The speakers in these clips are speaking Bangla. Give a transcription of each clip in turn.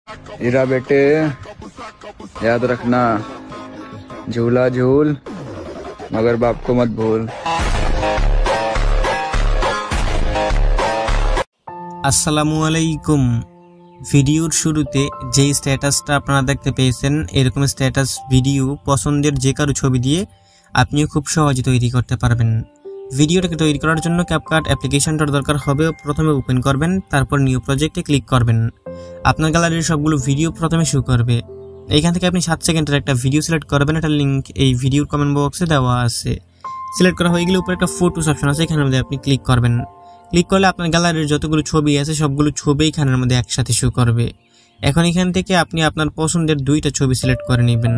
हीरा बेटे याद रखना, झूला झूल मगर बाप को मत भूल। আসসালামু আলাইকুম। ভিডিওর শুরুতে যে স্ট্যাটাসটা আপনারা দেখতে পেয়েছেন, এরকম স্ট্যাটাস ভিডিও পছন্দের যে কারো ছবি দিয়ে আপনিও খুব সহজে তৈরি করতে পারবেন। ভিডিওটাকে তৈরি করার জন্য ক্যাপকাট অ্যাপ্লিকেশনটার দরকার হবে। প্রথমে ওপেন করবেন, তারপর নিউ প্রজেক্টে ক্লিক করবেন। আপনার গ্যালারির সবগুলো ভিডিও প্রথমে শো করবে। এইখান থেকে আপনি 7 সেকেন্ডের একটা ভিডিও সিলেক্ট করবেন। এটার লিঙ্ক এই ভিডিওর কমেন্ট বক্সে দেওয়া আছে। সিলেক্ট করা হয়ে গেলে উপরে একটা ফটোস অপশন আছে, এখানের মধ্যে আপনি ক্লিক করবেন। ক্লিক করলে আপনার গ্যালারির যতগুলো ছবি আছে সবগুলো ছবি এখানের মধ্যে একসাথে শো করবে। এখন এখান থেকে আপনি আপনার পছন্দের 2টা ছবি সিলেক্ট করে নেবেন।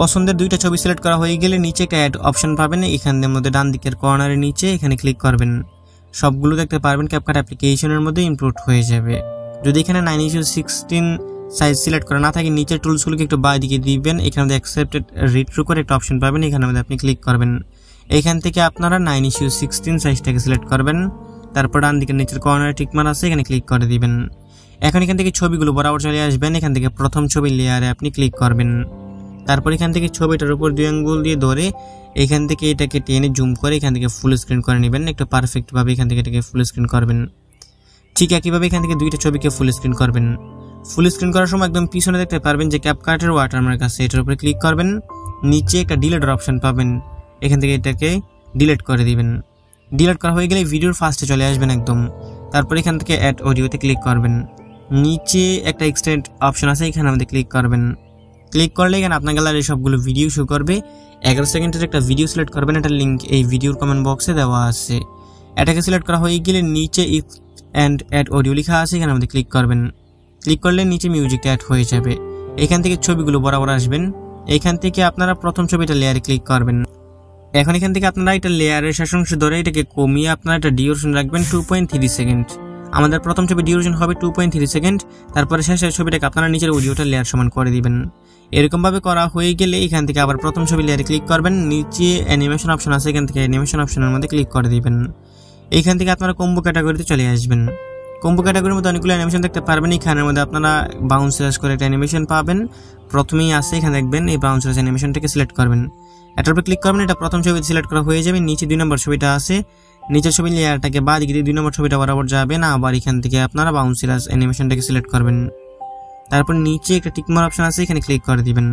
পছন্দের 2টা ছবি সিলেক্ট করা হয়ে গেলে নিচে একটা অ্যাড অপশন পাবেন, এখানের মধ্যে ডান দিকের কর্নারের নিচে এখানে ক্লিক করবেন। সবগুলো দেখতে পারবেন ক্যাপকাট অ্যাপ্লিকেশনের মধ্যে ইনক্লুড হয়ে যাবে। যদি এখানে 9:16 সাইজ সিলেক্ট করা না থাকে, নিচের টুলসগুলোকে একটু বাঁ দিকে দিবেন, এখানে মধ্যে অ্যাকসেপ্টেড রিট্রো করে একটা অপশন পাবেন, এখানের মধ্যে আপনি ক্লিক করবেন। এখান থেকে আপনারা 9:16 সাইজটাকে সিলেক্ট করবেন। তারপর ডান দিকের নিচের কর্নারে টিকমার্ক আছে, এখানে ক্লিক করে দিবেন। এখন এখান থেকে ছবিগুলো বরাবর চলে আসবেন। এখান থেকে প্রথম ছবির লেয়ারে আপনি ক্লিক করবেন। তারপর এখান থেকে ছবিটার উপর 2 আঙ্গুল দিয়ে ধরে এখান থেকে এটাকে টেনে জুম করে এখান থেকে ফুল স্ক্রিন করে নেবেন। একটু পারফেক্টভাবে এখান থেকে এটাকে ফুল স্ক্রিন করবেন। ঠিক একইভাবে এখান থেকে 2টা ছবিকে ফুল স্ক্রিন করবেন। ফুল স্ক্রিন করার সময় একদম পিছনে দেখতে পারবেন যে ক্যাপকাটের ওয়াটারমার্ক আছে, এটার উপরে ক্লিক করবেন। নিচে একটা ডিলিটের অপশন পাবেন, এখান থেকে এটাকে ডিলিট করে দিবেন। ডিলিট করা হয়ে গেলে ভিডিওর ফার্স্টে চলে আসবেন একদম। তারপর এখান থেকে অ্যাড অডিওতে ক্লিক করবেন। নিচে একটা এক্সটেন্ড অপশন আছে, এখানে আমাদের ক্লিক করবেন। ক্লিক করলে এখানে আপনার গ্যালারির সবগুলো ভিডিও শো করবে। 11 সেকেন্ডের একটা ভিডিও সিলেক্ট করবেন, এটার লিঙ্ক এই ভিডিওর কমেন্ট বক্সে দেওয়া আছে। এটাকে সিলেক্ট করা হয়ে গেলে নিচে ইফ অ্যান্ড অ্যাড অডিও লেখা আছে, এখানে আমাদের ক্লিক করবেন। ক্লিক করলে নিচে মিউজিকটা অ্যাড হয়ে যাবে। এখান থেকে ছবিগুলো বরাবর আসবেন। এখান থেকে আপনারা প্রথম ছবিটা লেয়ারে ক্লিক করবেন। এখন এখান থেকে আপনারা এটা লেয়ারের শেষ অংশ ধরে এটাকে কমিয়ে আপনারা এটা ডিউরেশন রাখবেন 2.3 সেকেন্ড। আমাদের প্রথম ছবি ডিউরেশন হবে 2.3 সেকেন্ড। তারপরে শেষের ছবিটাকে আপনারা নিচের অডিওটা লেয়ার সমান করে দিবেন। এরকম ভাবে করা হয়ে গেলে এখান থেকে আবার প্রথম ছবি লেয়ারে ক্লিক করবেন। নিচে অ্যানিমেশন অপশন আছে, এখান থেকে অ্যানিমেশন অপশনের মধ্যে ক্লিক করে দিবেন। এইখান থেকে আপনারা কম্বো ক্যাটাগরিতে চলে আসবেন। কম্বো ক্যাটাগরির মধ্যে অনেকগুলো অ্যানিমেশন দেখতে পারবেন। এখানের মধ্যে আপনারা বাউন্স রাশ করে একটা অ্যানিমেশন পাবেন। প্রথমেই আছে, এখানে দেখবেন এই বাউন্স রাশ অ্যানিমেশনটাকে সিলেক্ট করবেন। এটার উপর ক্লিক করবেন। এটা প্রথম ছবি সিলেক্ট করা হয়ে যাবে। নিচে 2 নম্বর ছবিটা আছে, নিচের ছবি লেয়ারটাকে বাঁ দিকে দিয়ে 2 নম্বর ছবিটা বরাবর যাবে না, আবার এখান থেকে আপনারা বাউন্স রাশ অ্যানিমেশনটাকে সিলেক্ট করবেন। তারপর নিচে একটা টিকমার্ক অপশন আছে, এখানে ক্লিক করে দিবেন।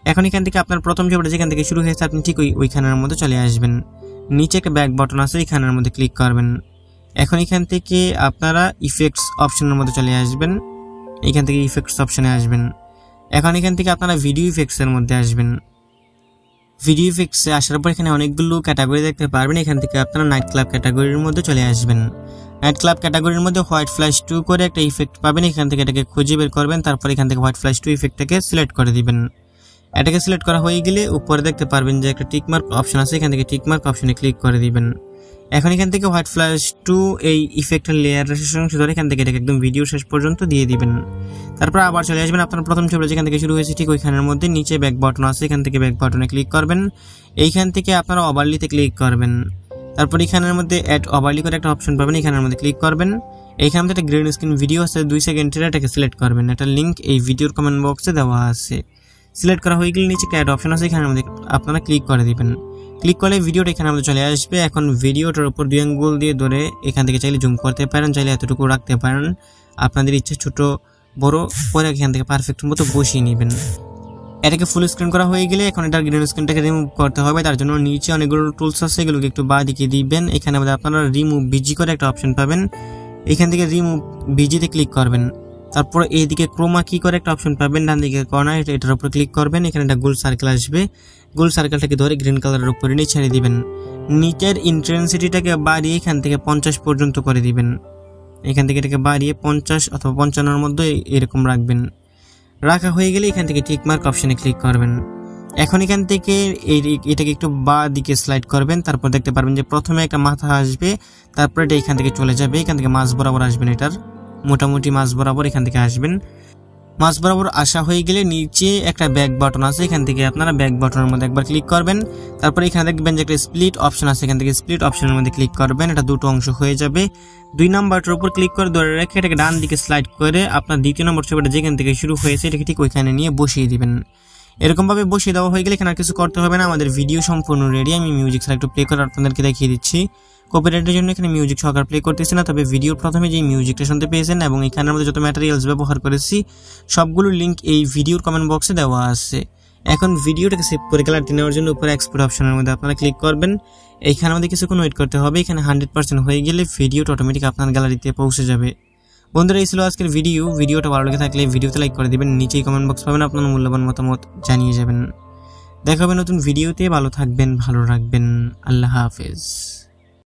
এখন এখান থেকে আপনার প্রথম ছবিটা যেখান থেকে শুরু হয়েছে আপনি ঠিক ওইখানের মধ্যে চলে আসবেন। নিচে একটা ব্যাক বাটন আছে, এখানের মধ্যে ক্লিক করবেন। এখন এখান থেকে আপনারা ইফেক্টস অপশনের মধ্যে চলে আসবেন। এখান থেকে ইফেক্টস অপশনে আসবেন। এখন এখান থেকে আপনারা ভিডিও ইফেক্টসের মধ্যে আসবেন। ভিডিও ইফেক্টসে আসার পর এখানে অনেকগুলো ক্যাটাগরি দেখতে পারবেন। এখান থেকে আপনারা নাইট ক্লাব ক্যাটাগরির মধ্যে চলে আসবেন। নাইট ক্লাব ক্যাটাগরির মধ্যে হোয়াইট ফ্ল্যাশ 2 করে একটা ইফেক্ট পাবেন। এখান থেকে এটাকে খুঁজে বের করবেন। তারপর এখান থেকে হোয়াইট ফ্ল্যাশ 2 ইফেক্টটাকে সিলেক্ট করে দিবেন। এটাকে সিলেক্ট করা হয়ে গেলে উপরে দেখতে পারবেন যে একটা টিকমার্ক অপশন আছে, এখান থেকে টিকমার্ক অপশনে ক্লিক করে দিবেন। এখন এখান থেকে হোয়াইট ফ্ল্যাশ 2 এই ইফেক্টের লেয়ারের শেষ অংশ ধরে এখান থেকে এটাকে একদম ভিডিও শেষ পর্যন্ত দিয়ে দিবেন। তারপর আবার চলে আসবেন আপনার প্রথম ছবি যেখান থেকে শুরু হয়েছে ঠিক ওইখানের মধ্যে নিচে ব্যাক বাটন আছে, এখান থেকে ব্যাক বাটনে ক্লিক করবেন। এইখান থেকে আপনারা ওভারলিতে ক্লিক করবেন। তারপর এখানের মধ্যে অ্যাড ওভারলি করে একটা অপশন পাবেন, এখানের মধ্যে ক্লিক করবেন। এইখান থেকে একটা গ্রিন স্ক্রিন ভিডিও আছে 2 সেকেন্ডের, এটাকে সিলেক্ট করবেন। এটার লিঙ্ক এই ভিডিওর কমেন্ট বক্সে দেওয়া আছে। সিলেক্ট করা হয়ে গেলে নিচে অ্যাড অপশন আছে, এখানের মধ্যে আপনারা ক্লিক করে দিবেন। ক্লিক করলে ভিডিওটা এখানে আমাদের চলে আসবে। এখন ভিডিওটার উপর 2 আঙ্গুল দিয়ে ধরে এখান থেকে চাইলে জুম করতে পারেন, চাইলে এতটুকু রাখতে পারেন, আপনাদের ইচ্ছে ছোট বড় করে এখান থেকে পারফেক্ট মতো বসিয়ে নেবেন। এটাকে ফুল স্ক্রিন করা হয়ে গেলে এখন এটা গ্রিন স্ক্রিনটাকে রিমুভ করতে হবে। তার জন্য নিচে অনেকগুলো টুলস আছে, এগুলোকে একটু বাঁ দিকে দিবেন। এখানে মধ্যে আপনারা রিমুভ বিজি করে একটা অপশন পাবেন, এখান থেকে রিমুভ বিজিতে ক্লিক করবেন। তারপর এইদিকে ক্রোমা কি করে একটা অপশন পাবেন ডান দিকে কর্নার, এটার উপর ক্লিক করবেন। এখানে একটা গোল সার্কেল আসবে, গোল সার্কেলটাকে ধরে গ্রিন কালারের উপরে নিয়ে ছেড়ে দিবেন। নিচের ইন্টেন্সিটিটাকে বাড়িয়ে এখান থেকে 50 পর্যন্ত করে দিবেন। এখান থেকে এটাকে বাড়িয়ে 50 অথবা 55-এর মধ্যে এরকম রাখবেন। রাখা হয়ে গেলে এখান থেকে টিকমার্ক অপশনে ক্লিক করবেন। এখন এখান থেকে এটাকে একটু বাঁ দিকে স্লাইড করবেন। তারপর দেখতে পারবেন যে প্রথমে একটা মাথা আসবে, তারপর এটা এখান থেকে চলে যাবে, এখান থেকে মাঝ বরাবর আসবেন, এটার মোটামুটি মাঝ বরাবর এখান থেকে আসবেন। মাঝ বরাবর আসা হয়ে গেলে নিচে একটা ব্যাক বাটন আছে, এখান থেকে আপনারা ব্যাক বাটনের মধ্যে একবার ক্লিক করবেন। তারপরে এখানে দেখবেন যে একটা স্প্লিট অপশন আছে, এখান থেকে স্প্লিট অপশনের মধ্যে ক্লিক করবেন। এটা দুটো অংশ হয়ে যাবে। 2 নাম্বারটার উপর ক্লিক করে ধরে রেখে এটাকে ডান দিকে স্লাইড করে আপনার দ্বিতীয় নম্বর ছবিটা যেখান থেকে শুরু হয়েছে এটাকে ঠিক ওইখানে নিয়ে বসিয়ে দিবেন। এরকম ভাবে বসিয়ে দেওয়া হয়ে গেলে এখানে আর কিছু করতে হবে না। আমাদের ভিডিও সম্পূর্ণ রেডি। আমি মিউজিক ছাড়া একটু প্লে করে আপনাদেরকে দেখিয়ে দিচ্ছি। কপিরাইটের জন্য এখানে মিউজিক সহকারে প্লে করতেছি না, তবে ভিডিওর প্রথমে যে মিউজিকটা শুনতে পেয়েছেন এবং এখানের মধ্যে যত ম্যাটেরিয়ালস ব্যবহার করেছি সবগুলোর লিঙ্ক এই ভিডিওর কমেন্ট বক্সে দেওয়া আছে। এখন ভিডিওটাকে সেভ করে গ্যালারিতে নেওয়ার জন্য উপরে এক্সপোর্ট অপশনের মধ্যে আপনারা ক্লিক করবেন। এইখানের মধ্যে কিছুক্ষণ ওয়েট করতে হবে। এখানে 100% হয়ে গেলে ভিডিওটা অটোমেটিক আপনার গ্যালারিতে পৌঁছে যাবে। বন্ধুরা, এই ছিল আজকের ভিডিওটা ভালো লেগে থাকলে ভিডিওতে লাইক করে দিবেন, নিচেই কমেন্ট বক্স পাবেন, আপনার মূল্যবান মতামত জানিয়ে যাবেন। দেখা হবে নতুন ভিডিওতে। ভালো থাকবেন, ভালো রাখবেন। আল্লাহ হাফেজ।